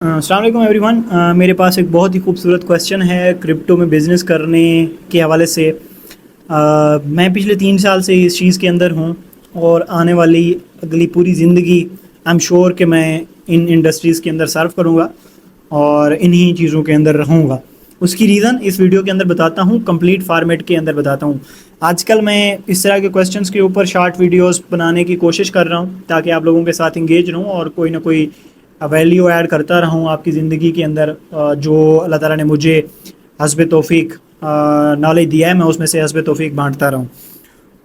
السلام علیکم every one. میرے پاس ایک بہت ہی خوبصورت کویشچن ہے کرپٹو میں بزنس کرنے کے حوالے سے. میں پچھلے 3 سال سے اس چیز کے اندر ہوں اور آنے والی اگلی پوری زندگی آئی ایم شیور کہ میں ان انڈسٹریز کے اندر سرو کروں گا اور انہی چیزوں کے اندر رہوں گا. اس کی ریزن اس ویڈیو کے اندر بتاتا ہوں، کمپلیٹ فارمیٹ کے اندر بتاتا ہوں. آج کل میں اس طرح کے کویشچنس کے اوپر شارٹ ویڈیوز بنانے کی کوشش کر رہا ہوں تاکہ آپ لوگوں کے ساتھ انگیج رہوں اور کوئی نہ کوئی ویلیو ایڈ کرتا رہوں آپ کی زندگی کے اندر. جو اللہ تعالیٰ نے مجھے حسب توفیق نالج دیا ہے میں اس میں سے حسب توفیق بانٹتا رہوں.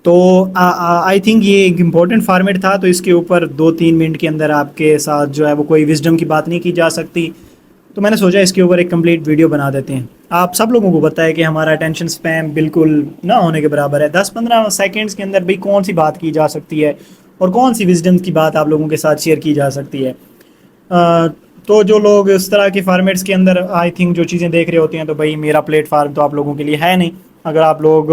تو آئی تھنک یہ ایک امپورٹنٹ فارمیٹ تھا، تو اس کے اوپر 2-3 منٹ کے اندر آپ کے ساتھ جو ہے وہ کوئی وزڈم کی بات نہیں کی جا سکتی، تو میں نے سوچا اس کے اوپر ایک کمپلیٹ ویڈیو بنا دیتے ہیں. آپ سب لوگوں کو پتہ ہے کہ ہمارا اٹینشن اسپیم بالکل نہ ہونے کے برابر ہے. 10-15 سیکنڈس کے اندر بھئی کون سی بات کی جا سکتی ہے اور کون سی وزڈم کی بات آپ لوگوں کے ساتھ شیئر کی جا سکتی ہے. تو جو لوگ اس طرح کے فارمیٹس کے اندر آئی تھنک جو چیزیں دیکھ رہے ہوتے ہیں، تو بھائی میرا پلیٹ فارم تو آپ لوگوں کے لیے ہے نہیں. اگر آپ لوگ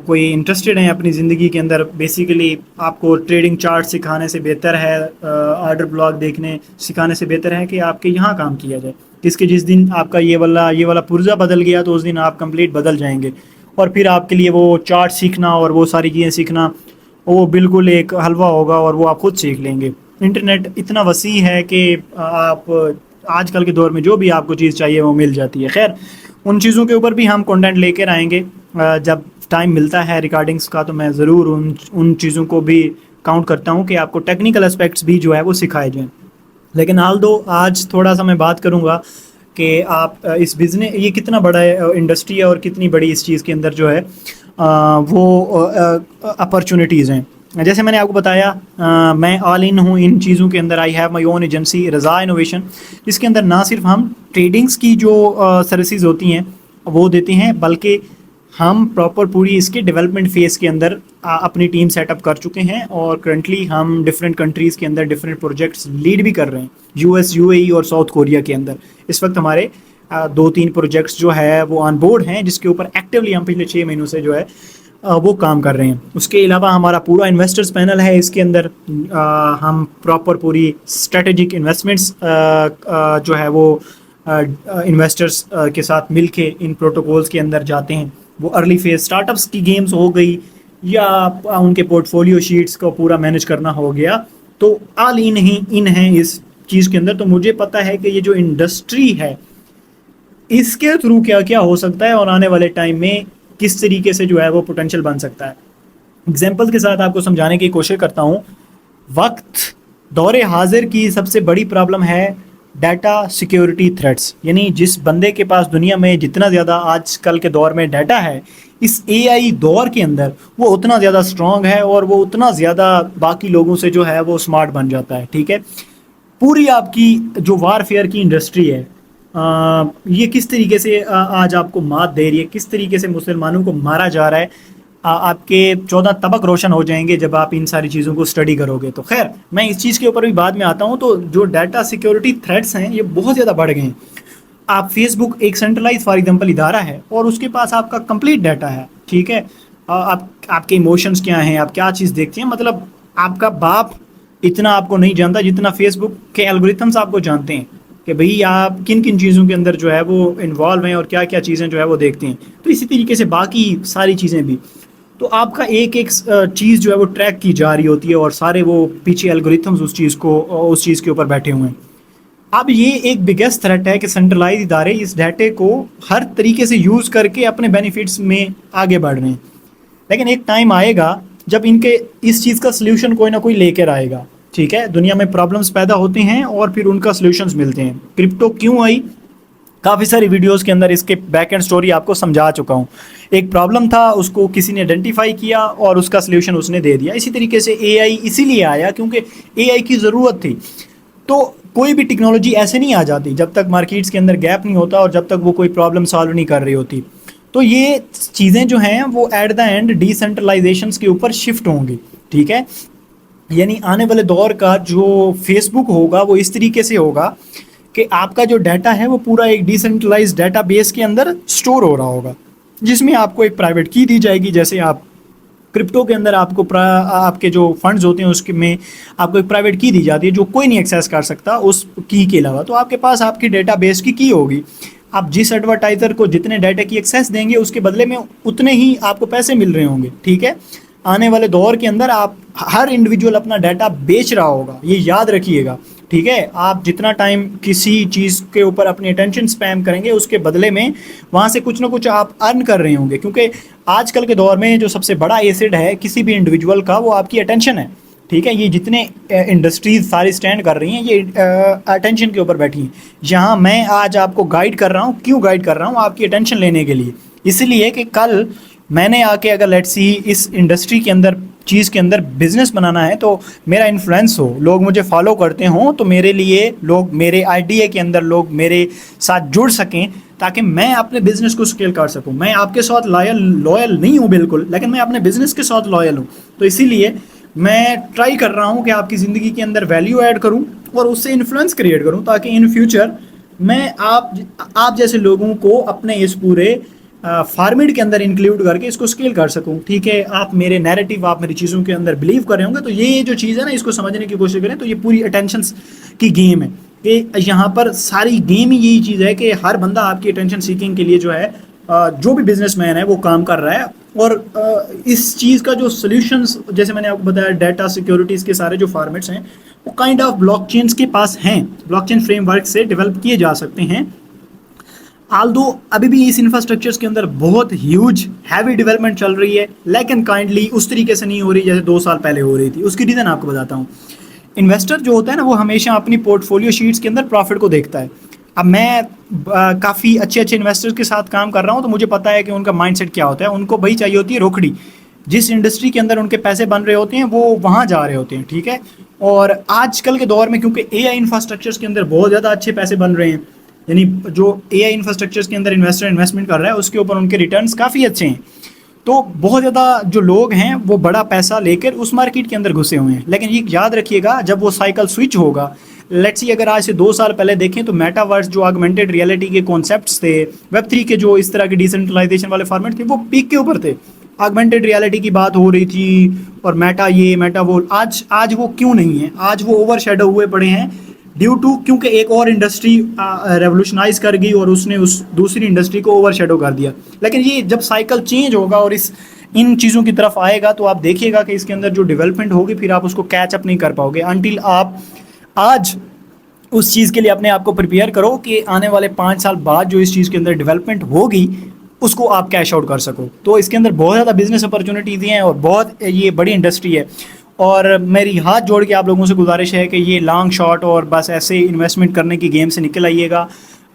کوئی انٹرسٹڈ ہیں اپنی زندگی کے اندر، بیسیکلی آپ کو ٹریڈنگ چارٹ سکھانے سے بہتر ہے، آرڈر بلاک دیکھنے سکھانے سے بہتر ہے کہ آپ کے یہاں کام کیا جائے. جس دن آپ کا یہ والا پرزہ بدل گیا تو اس دن آپ کمپلیٹ بدل جائیں گے، اور پھر آپ کے لیے وہ چارٹ سیکھنا اور وہ ساری چیزیں سیکھنا وہ بالکل ایک حلوہ ہوگا اور وہ آپ خود سیکھ لیں گے. انٹرنیٹ اتنا وسیع ہے کہ آپ آج کل کے دور میں جو بھی آپ کو چیز چاہیے وہ مل جاتی ہے. خیر، ان چیزوں کے اوپر بھی ہم کنٹینٹ لے کر آئیں گے جب ٹائم ملتا ہے ریکارڈنگس کا. تو میں ضرور ان چیزوں کو بھی کاؤنٹ کرتا ہوں کہ آپ کو ٹیکنیکل اسپیکٹس بھی جو ہے وہ سکھائے جائیں. لیکن آج تھوڑا سا میں بات کروں گا کہ آپ اس بزنس یہ کتنا بڑا انڈسٹری ہے اور کتنی بڑی اس چیز کے اندر جو ہے وہ اپرچونیٹیز ہیں. جیسے میں نے آپ کو بتایا میں آل ان ہوں ان چیزوں کے اندر. I have my own agency Raza innovation, جس کے اندر نہ صرف ہم ٹریڈنگس کی جو سروسز ہوتی ہیں وہ دیتے ہیں، بلکہ ہم پراپر پوری اس کے ڈیولپمنٹ فیز کے اندر اپنی ٹیم سیٹ اپ کر چکے ہیں، اور کرنٹلی ہم ڈفرینٹ کنٹریز کے اندر ڈفرینٹ پروجیکٹس لیڈ بھی کر رہے ہیں. US UAE اور ساؤتھ کوریا کے اندر اس وقت ہمارے 2-3 پروجیکٹس جو ہے وہ آن بورڈ ہیں، جس کے اوپر ایکٹیولی ہم پچھلے 6 مہینوں سے جو ہے وہ کام کر رہے ہیں. اس کے علاوہ ہمارا پورا انویسٹرز پینل ہے. اس کے اندر ہم پراپر پوری اسٹریٹجک انویسٹمنٹس جو ہے وہ انویسٹرز کے ساتھ مل کے ان پروٹوکولز کے اندر جاتے ہیں. وہ ارلی فیز اسٹارٹ اپس کی گیمز ہو گئی یا ان کے پورٹ فولیو شیٹس کو پورا مینیج کرنا ہو گیا، تو آل ان ہیں اس چیز کے اندر. تو مجھے پتہ ہے کہ یہ جو انڈسٹری ہے اس کے تھرو کیا کیا ہو سکتا ہے اور آنے والے ٹائم میں کس طریقے سے جو ہے وہ پوٹینشیل بن سکتا ہے. ایگزامپل کے ساتھ آپ کو سمجھانے کی کوشش کرتا ہوں. وقت دور حاضر کی سب سے بڑی پرابلم ہے ڈیٹا سیکیورٹی تھریٹس. یعنی جس بندے کے پاس دنیا میں جتنا زیادہ آج کل کے دور میں ڈیٹا ہے، اس AI دور کے اندر وہ اتنا زیادہ اسٹرانگ ہے اور وہ اتنا زیادہ باقی لوگوں سے جو ہے وہ اسمارٹ بن جاتا ہے. ٹھیک ہے، پوری آپ کی جو وار فیئر کی انڈسٹری ہے یہ کس طریقے سے آج آپ کو مات دے رہی ہے، کس طریقے سے مسلمانوں کو مارا جا رہا ہے. آپ کے 14 طبق روشن ہو جائیں گے جب آپ ان ساری چیزوں کو اسٹڈی کرو گے. تو خیر، میں اس چیز کے اوپر بھی بعد میں آتا ہوں. تو جو ڈیٹا سیکیورٹی تھریٹس ہیں یہ بہت زیادہ بڑھ گئے ہیں. آپ فیس بک ایک سینٹرلائز فار ایگزامپل ادارہ ہے اور اس کے پاس آپ کا کمپلیٹ ڈیٹا ہے. ٹھیک ہے، آپ کے ایموشنز کیا ہیں، آپ کیا چیز دیکھتے ہیں. مطلب آپ کا باپ اتنا آپ کو نہیں جانتا جتنا فیس بک کے الگوریتھمس آپ کو جانتے ہیں کہ بھئی آپ کن کن چیزوں کے اندر جو ہے وہ انوالو ہیں اور کیا کیا چیزیں جو ہے وہ دیکھتے ہیں. تو اسی طریقے سے باقی ساری چیزیں بھی. تو آپ کا ایک چیز جو ہے وہ ٹریک کی جا رہی ہوتی ہے اور سارے وہ پیچھے الگوریتھمز اس چیز کے اوپر بیٹھے ہوئے ہیں. اب یہ ایک بگیسٹ تھریٹ ہے کہ سینٹرلائز ادارے اس ڈیٹے کو ہر طریقے سے یوز کر کے اپنے بینیفٹس میں آگے بڑھ رہے ہیں. لیکن ایک ٹائم آئے گا جب ان کے اس چیز کا سلیوشن کوئی نہ کوئی لے کر آئے گا. ٹھیک ہے، دنیا میں پرابلمس پیدا ہوتے ہیں اور پھر ان کا سلیوشنز ملتے ہیں. کرپٹو کیوں آئی، کافی ساری ویڈیوز کے اندر اس کے بیک اینڈ سٹوری آپ کو سمجھا چکا ہوں. ایک پرابلم تھا، اس کو کسی نے آئیڈینٹیفائی کیا اور اس کا سلیوشن اس نے دے دیا. اسی طریقے سے AI اسی لیے آیا کیونکہ AI کی ضرورت تھی. تو کوئی بھی ٹیکنالوجی ایسے نہیں آ جاتی جب تک مارکیٹس کے اندر گیپ نہیں ہوتا اور جب تک وہ کوئی پرابلم سالو نہیں کر رہی ہوتی. تو یہ چیزیں جو ہیں وہ ایٹ دا اینڈ ڈی سینٹرلائزیشنس کے اوپر شفٹ ہوں گی. ٹھیک ہے، یعنی آنے والے دور کا جو فیس بک ہوگا وہ اس طریقے سے ہوگا کہ آپ کا جو ڈیٹا ہے وہ پورا ایک ڈی سینٹرلائز ڈیٹا بیس کے اندر اسٹور ہو رہا ہوگا، جس میں آپ کو ایک پرائیویٹ کی دی جائے گی. جیسے آپ کرپٹو کے اندر آپ کو آپ کے جو فنڈز ہوتے ہیں اس کے میں آپ کو ایک پرائیویٹ کی دی جاتی ہے جو کوئی نہیں ایکسیس کر سکتا اس کی کے علاوہ. تو آپ کے پاس آپ کی ڈیٹا بیس کی ہوگی. آپ جس ایڈورٹائزر کو جتنے ڈیٹا کی ایکسیس دیں گے اس کے بدلے میں اتنے ہی آپ کو پیسے مل رہے ہوں گے. ٹھیک ہے, آنے والے دور کے اندر آپ ہر انڈیویجول اپنا ڈیٹا بیچ رہا ہوگا, یہ یاد رکھیے گا. ٹھیک ہے, آپ جتنا ٹائم کسی چیز کے اوپر اپنی اٹینشن اسپیم کریں گے اس کے بدلے میں وہاں سے کچھ نہ کچھ آپ ارن کر رہے ہوں گے, کیونکہ آج کل کے دور میں جو سب سے بڑا ایسیڈ ہے کسی بھی انڈیویجول کا وہ آپ کی اٹینشن ہے. ٹھیک ہے, یہ جتنے انڈسٹریز ساری اسٹینڈ کر رہی ہیں یہ اٹینشن کے اوپر بیٹھی ہیں. یہاں میں آج آپ کو گائیڈ کر رہا ہوں, کیوں گائیڈ کر رہا ہوں, آپ کی اٹینشن لینے کے لیے. اس لیے کہ کل میں نے آ کے اگر لیٹس سی اس انڈسٹری کے اندر چیز کے اندر بزنس بنانا ہے تو میرا انفلوئنس ہو, لوگ مجھے فالو کرتے ہوں, تو میرے لیے لوگ میرے آئیڈیا کے اندر لوگ میرے ساتھ جڑ سکیں تاکہ میں اپنے بزنس کو اسکیل کر سکوں. میں آپ کے ساتھ لوئل نہیں ہوں بالکل, لیکن میں اپنے بزنس کے ساتھ لوئل ہوں. تو اسی لیے میں ٹرائی کر رہا ہوں کہ آپ کی زندگی کے اندر ویلیو ایڈ کروں اور اس سے انفلوئنس کریٹ کروں تاکہ ان فیوچر میں آپ جیسے لوگوں کو اپنے اس پورے فارمیٹ کے اندر انکلوڈ کر کے اس کو اسکیل کر سکوں. ٹھیک ہے, آپ میرے نیریٹو, آپ میری چیزوں کے اندر بلیو کر رہے ہوں گے, تو یہ جو چیز ہے نا اس کو سمجھنے کی کوشش کریں. تو یہ پوری اٹینشن کی گیم ہے کہ یہاں پر ساری گیم ہی یہی چیز ہے کہ ہر بندہ آپ کی اٹینشن سیکنگ کے لیے جو ہے جو بھی بزنس مین ہے وہ کام کر رہا ہے. اور اس چیز کا جو سلیوشنز جیسے میں نے آپ کو بتایا ڈیٹا سیکیورٹیز کے سارے جو فارمیٹس ہیں وہ کائنڈ آف بلاک چینز کے پاس ہیں, بلاک چین فریم ورک سے ڈیولپ کیے جا سکتے ہیں. آلدو ابھی بھی اس انفراسٹرکچرز کے اندر بہت ہیوج ہیوی ڈیولپمنٹ چل رہی ہے, لیکن کائنڈلی اس طریقے سے نہیں ہو رہی جیسے 2 سال پہلے ہو رہی تھی. اس کی ریزن آپ کو بتاتا ہوں. انویسٹر جو ہوتا ہے نا وہ ہمیشہ اپنی پورٹ فولیو شیٹس کے اندر پروفٹ کو دیکھتا ہے. اب میں کافی اچھے انویسٹرز کے ساتھ کام کر رہا ہوں تو مجھے پتا ہے کہ ان کا مائنڈ سیٹ کیا ہوتا ہے. ان کو بھائی چاہیے ہوتی ہے روکڑی, جس انڈسٹری کے اندر ان کے پیسے بن رہے ہوتے ہیں وہ وہاں جا رہے ہوتے ہیں. ٹھیک ہے, اور آج کل کے دور میں کیونکہ اے آئی انفراسٹرکچرز کے اندر بہت زیادہ اچھے پیسے بن رہے ہیں, یعنی جو اے آئی انفراسٹرکچرز کے اندر انویسٹر انویسٹمنٹ کر رہا ہے اس کے اوپر ان کے ریٹرنس کافی اچھے ہیں. تو بہت زیادہ جو لوگ ہیں وہ بڑا پیسہ لے کر اس مارکیٹ کے اندر گھسے ہوئے ہیں. لیکن یہ یاد رکھیے گا جب وہ سائیکل سوئچ ہوگا, لیٹس سی اگر آج سے 2 سال پہلے دیکھیں تو میٹاورس جو آگمنٹڈ ریئلٹی کے کانسیپٹس تھے, ویب 3 کے جو اس طرح کے ڈیسنٹرلائزیشن والے فارمیٹ تھے وہ پیک کے اوپر تھے. آگمنٹڈ ریئلٹی کی بات ہو رہی تھی اور میٹا یہ میٹا وہ, آج وہ کیوں نہیں ہے, آج وہ اوور شیڈو ہوئے پڑے ہیں ڈیو ٹو کیونکہ ایک اور انڈسٹری ریولوشنائز کر گئی اور اس نے اس دوسری انڈسٹری کو اوور شیڈو کر دیا. لیکن یہ جب سائیکل چینج ہوگا اور ان چیزوں کی طرف آئے گا تو آپ دیکھیے گا کہ اس کے اندر جو ڈیولپمنٹ ہوگی پھر آپ اس کو کیچ اپ نہیں کر پاؤ گے انٹل آپ آج اس چیز کے لیے اپنے آپ کو پریپیئر کرو کہ آنے والے 5 سال بعد جو اس چیز کے اندر ڈیولپمنٹ ہوگی اس کو آپ کیش آؤٹ کر سکو. تو اس کے اندر بہت زیادہ بزنس اپرچونیٹیز ہیں اور بہت یہ بڑی انڈسٹری ہے. اور میری ہاتھ جوڑ کے آپ لوگوں سے گزارش ہے کہ یہ لانگ شارٹ اور بس ایسے انویسٹمنٹ کرنے کی گیم سے نکل آئیے گا.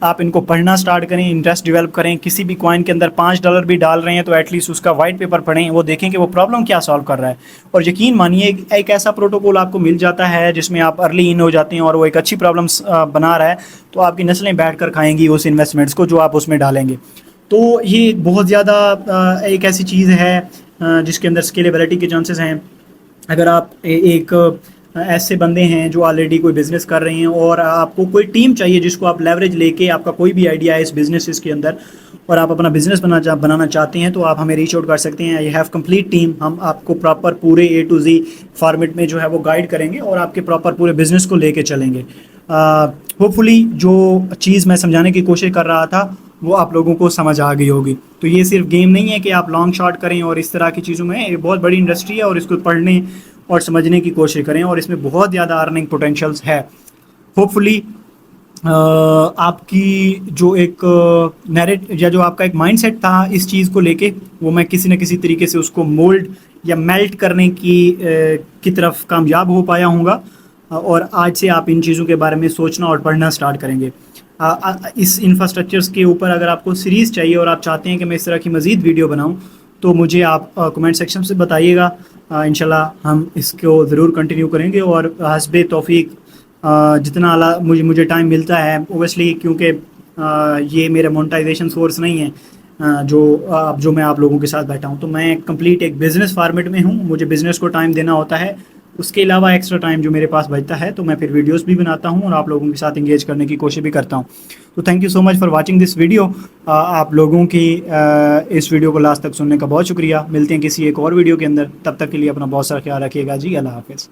آپ ان کو پڑھنا سٹارٹ کریں, انٹرسٹ ڈیولپ کریں. کسی بھی کوائن کے اندر $5 بھی ڈال رہے ہیں تو ایٹ لیسٹ اس کا وائٹ پیپر پڑھیں, وہ دیکھیں کہ وہ پرابلم کیا سالو کر رہا ہے. اور یقین مانیے ایک ایسا پروٹوکول آپ کو مل جاتا ہے جس میں آپ ارلی ان ہو جاتے ہیں اور وہ ایک اچھی پرابلمس بنا رہا ہے تو آپ کی نسلیں بیٹھ کر کھائیں گی اس انویسٹمنٹس کو جو آپ اس میں ڈالیں گے. تو یہ بہت زیادہ ایک ایسی چیز ہے جس کے اندر اسکیلیبلٹی کے چانسز ہیں. اگر آپ ایک ایسے بندے ہیں جو آلریڈی کوئی بزنس کر رہے ہیں اور آپ کو کوئی ٹیم چاہیے جس کو آپ لیوریج لے کے, آپ کا کوئی بھی آئیڈیا ہے اس بزنس کے اندر اور آپ اپنا بزنس بنانا چاہتے ہیں تو آپ ہمیں ریچ آؤٹ کر سکتے ہیں. آئی ہیو کمپلیٹ ٹیم, ہم آپ کو پراپر پورے A to Z فارمیٹ میں جو ہے وہ گائیڈ کریں گے اور آپ کے پراپر پورے بزنس کو لے کے چلیں گے. ہوپ فلی جو چیز میں سمجھانے کی کوشش کر رہا تھا وہ آپ لوگوں کو سمجھ آ گئی ہوگی. تو یہ صرف گیم نہیں ہے کہ آپ لانگ شارٹ کریں اور اس طرح کی چیزوں میں, یہ بہت بڑی انڈسٹری ہے اور اس کو پڑھنے اور سمجھنے کی کوشش کریں اور اس میں بہت زیادہ ارننگ پوٹینشیلز ہے. ہوپ فلی آپ کی جو ایک نیریٹ یا جو آپ کا ایک مائنڈ سیٹ تھا اس چیز کو لے کے وہ میں کسی نہ کسی طریقے سے اس کو مولڈ یا میلٹ کرنے کی طرف کامیاب ہو پایا ہوں گا. اور آج سے آپ ان چیزوں کے بارے میں سوچنا اور پڑھنا سٹارٹ کریں گے. اس انفراسٹرکچرز کے اوپر اگر آپ کو سیریز چاہیے اور آپ چاہتے ہیں کہ میں اس طرح کی مزید ویڈیو بناؤں تو مجھے آپ کمنٹ سیکشن سے بتائیے گا. انشاءاللہ ہم اس کو ضرور کنٹینیو کریں گے اور حسب توفیق جتنا مجھے ٹائم ملتا ہے اوبیسلی کیونکہ یہ میرا مونٹائزیشن سورس نہیں ہے جو میں آپ لوگوں کے ساتھ بیٹھا ہوں, تو میں کمپلیٹ ایک بزنس فارمیٹ میں ہوں. مجھے بزنس کو ٹائم دینا ہوتا ہے اس کے علاوہ ایکسٹرا ٹائم جو میرے پاس بچتا ہے تو میں پھر ویڈیوز بھی بناتا ہوں اور آپ لوگوں کے ساتھ انگیج کرنے کی کوشش بھی کرتا ہوں. تو thank you so much for watching this video. آپ لوگوں کی اس ویڈیو کو لاسٹ تک سننے کا بہت شکریہ. ملتے ہیں کسی ایک اور ویڈیو کے اندر, تب تک کے لیے اپنا بہت سارا خیال رکھیے گا جی. اللہ حافظ.